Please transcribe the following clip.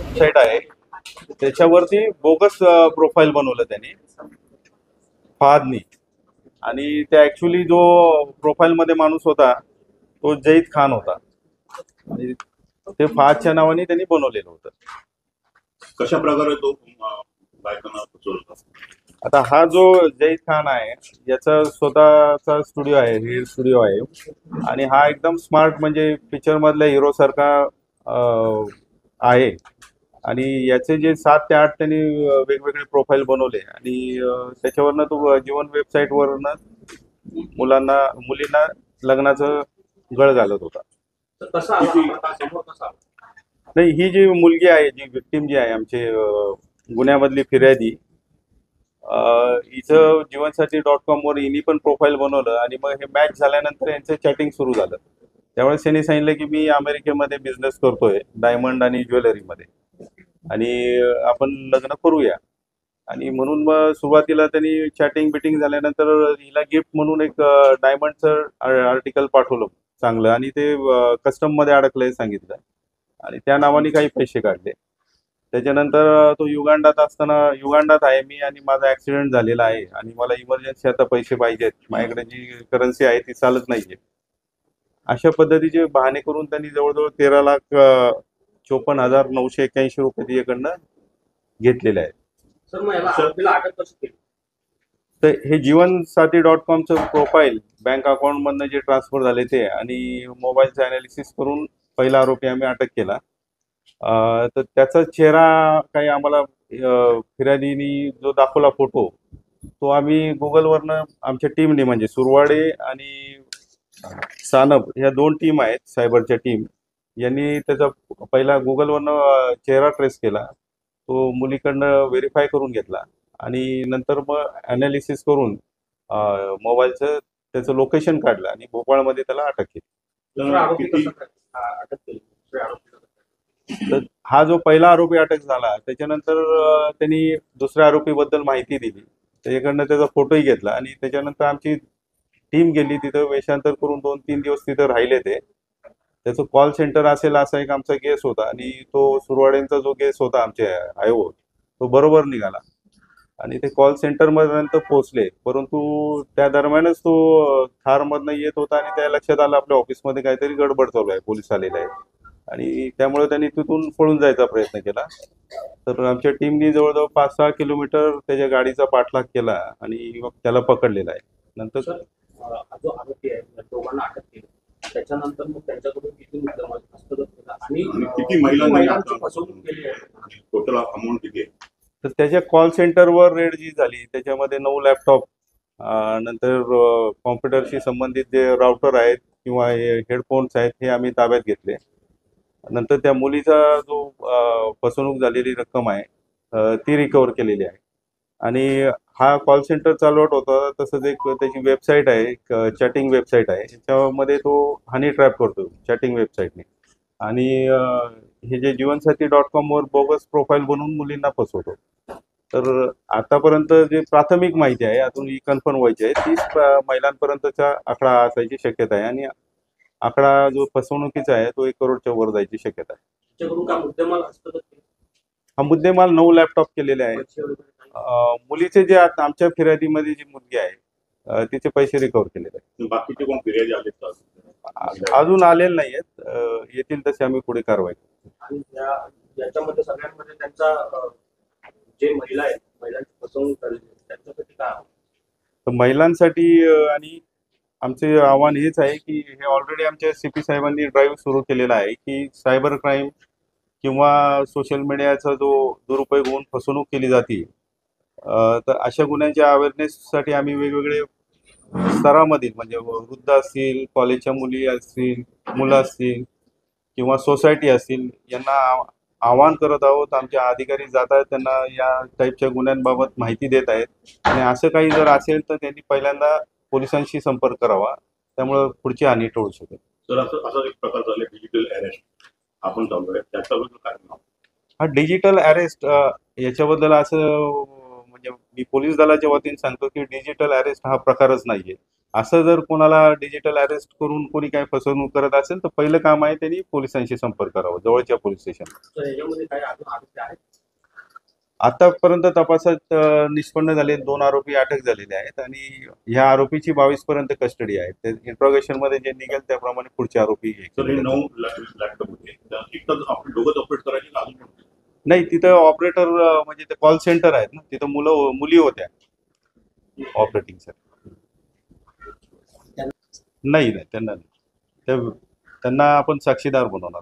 Website आहे त्याच्यावरती bogus profile बनवलं त्यांनी फहादनी आणि त्या ऍक्च्युली जो प्रोफाईल मध्ये माणूस होता तो जईद खान होता आणि ते फहादच्या नावाने त्यांनी बनवलेलं होतं. कशा प्रकारे तो बायकांना फसवतो? आता हा जो जईद खान आहे याचा स्वतःचा स्टुडिओ आहे, रील स्टुडिओ आहे आणि हा एकदम स्मार्ट म्हणजे पिक्चर मधल्या हिरो सारखा आहे आणि याचे जे 7 ते 8 त्यांनी वेगवेगळे प्रोफाईल बनवले आणि त्याच्यावरनं तो जीवन वेबसाईट वरनं मुलींना लग्नाचं गळ घालत होता. नाही, ही जी मुलगी आहे, जी विक्टीम जी आहे आमचे गुन्ह्यामधली फिर्यादी, हिचं जीवनसाथी.com वर हिनी पण प्रोफाईल बनवलं आणि मग हे मॅच झाल्यानंतर यांचं चॅटिंग सुरू झालं. त्यावेळेस त्यांनी सांगितलं की मी अमेरिकेमध्ये बिझनेस करतोय डायमंड आणि ज्वेलरीमध्ये आणि आपण लग्न करूया. आणि म्हणून मग सुरुवातीला त्यांनी चॅटिंग बिटिंग झाल्यानंतर हिला गिफ्ट म्हणून एक डायमंडचं आर्टिकल पाठवलं चांगलं आणि ते कस्टम मध्ये अडकलंय सांगितलं आणि त्या नावाने काही पैसे काढले. त्याच्यानंतर तो युगांडात आहे मी आणि माझा ऍक्सिडेंट झालेला आहे आणि मला इमर्जन्सी आता पैसे पाहिजेत, माझ्याकडे जी करन्सी आहे ती चालत नाहीये, अशा पद्धतीचे बहाणे करून त्यांनी जवळजवळ 13,54,981 रुपये तिच्याकडनं घेतलेले आहेत. तर हे जीवनसाथी.comचं प्रोफाईल बँक अकाउंट मधनं जे ट्रान्सफर झाले ते आणि मोबाईलचं अनालिसिस करून पहिला आरोपी आम्ही अटक केला. तर त्याचा चेहरा काही आम्हाला फिर्यादीनी जो दाखवला फोटो तो आम्ही गुगलवरनं आमच्या टीमने म्हणजे सुरवाडे आणि सानप ह्या 2 टीम आहेत सायबरच्या टीम यांनी त्याचा पहिला गुगलवरनं चेहरा ट्रेस केला, तो मुलीकडनं व्हेरीफाय करून घेतला आणि नंतर मग अनालिसिस करून मोबाईलचं त्याचं लोकेशन काढलं आणि भोपाळमध्ये त्याला अटक केली. तर हा जो पहिला आरोपी अटक झाला त्याच्यानंतर त्यांनी दुसऱ्या आरोपीबद्दल माहिती दिली, त्याच्याकडनं त्याचा फोटोही घेतला आणि त्याच्यानंतर आमची टीम गेली तिथं, वेषांतर करून 2-3 दिवस तिथं राहिले. त्याचं कॉल सेंटर असेल असा एक आमचा गेस होता आणि तो सुरवाड्यांचा जो गेस होता आमचे आयोग तो बरोबर निघाला आणि ते कॉल सेंटर पर्यंत पोहोचले, परंतु त्या दरम्यानच तो थारमधनं येत होता आणि त्या लक्षात आलं आपल्या ऑफिसमध्ये काहीतरी गडबड चालू आहे, पोलीस आलेले आहेत आणि त्यामुळे त्यांनी तिथून पळून जायचा प्रयत्न केला. तर आमच्या टीमनी जवळजवळ 5-6 किलोमीटर त्याच्या गाडीचा पाठलाग केला आणि मग त्याला पकडलेला आहे. नंतर जो आरोपी आहे दोघांना अटक केली त्याच्यानंतर मग त्यांच्याकडून किती मुद्देमाल हस्तगत केला आणि किती महिलांची फसवणूक केली आहे, टोटल अमाऊंट किती आहे? तर त्याच्या कॉल सेंटरवर रेड जी झाली त्याच्यामध्ये 9 लॅपटॉप, नंतर कॉम्प्युटरशी संबंधित जे राउटर आहेत किंवा हेडफोन्स आहेत हे आम्ही ताब्यात घेतले. नंतर त्या मुलीचा जो फसवणूक झालेली रक्कम आहे ती रिकव्हर केलेली आहे आणि हा कॉल सेंटर चालवत होता. तसंच एक त्याची वेबसाईट आहे, एक चॅटिंग वेबसाईट आहे, त्याच्यामध्ये तो हनी ट्रॅप करतो चॅटिंग वेबसाईटने आणि हे जे जीवनसाथी.com वर बोगस प्रोफाईल बनवून मुलींना फसवतो. तर आतापर्यंत जे प्राथमिक माहिती आहे अजून ही कन्फर्म व्हायची आहे, 30 महिलांपर्यंतचा आकडा असायची शक्यता आहे आणि आकडा जो फसवणुकीचा आहे तो 1 करोडच्या वर जायची शक्यता आहे. हा मुद्देमाल 9 लॅपटॉप केलेले आहेत. मुलीचे जे आमच्या फिर्यादीमध्ये जी मुलगी आहे तिचे पैसे रिकव्हर केलेले आहेत. बाकीचे कोण फिर्यादी आले अजून आलेले नाही आहेत, येतील तसे आम्ही पुढे कारवाई आणि याच्यामध्ये सगळ्यांमध्ये त्यांचा जे महिला आहेत महिलांची फसवणूक झाली त्यांच्यासाठी काय? तर महिलांसाठी आणि आमचे आव्हान हेच आहे की हे ऑलरेडी आमच्या CP साहेबांनी ड्राईव्ह सुरू केलेला आहे की सायबर क्राईम किंवा सोशल मीडियाचा जो दुरुपयोग होऊन फसवणूक केली जाते, तर अशा गुन्ह्यांच्या अवेअरनेससाठी आम्ही वेगवेगळे स्तरामधील म्हणजे वृद्ध असतील, कॉलेजच्या मुली असतील, मुलं असतील किंवा सोसायटी असतील यांना आवाहन करत आहोत. आमचे अधिकारी जात आहेत, त्यांना या टाईपच्या गुन्ह्यांबाबत माहिती देत आहेत आणि असं काही जर असेल तर त्यांनी पहिल्यांदा पोलिसांशी संपर्क करावा, त्यामुळे पुढची हानी टळू शकेल. सर असं एक प्रकार झाले डिजिटल अरेस्ट आपण चालू आहे त्याच्याबद्दल काय नाव? हा डिजिटल अरेस्ट याच्याबद्दल असं म्हणजे मी पोलीस दलाच्या वतीने सांगतो की डिजिटल अरेस्ट हा प्रकारच नाहीये. असं जर कोणाला डिजिटल अरेस्ट करून कोणी काय फसवणूक करत असेल तर पहिलं काम आहे त्यांनी पोलिसांशी संपर्क करावा, जवळच्या पोलीस स्टेशन. तर याच्यामध्ये काय अजून आरोपी आहेत? आतापर्यंत तपासात निष्पन्न झाले 2 आरोपी अटक झालेले आहेत आणि ह्या आरोपीची 22 पर्यंत कस्टडी आहे. ते इंट्रोगेशन मध्ये जे निघेल त्याप्रमाणे पुढचे आरोपी हे तर केले हे जातील. 9 लॅपटॉप होते एकच आपण दोघंच ऑपरेट करायचे का अजून कोण? नाही, तिथं ऑपरेटर म्हणजे ते कॉल सेंटर आहेत ना, तिथं मुली होत्या ऑपरेटिंग साठी. नाही, त्यांना आपण साक्षीदार बनवणार.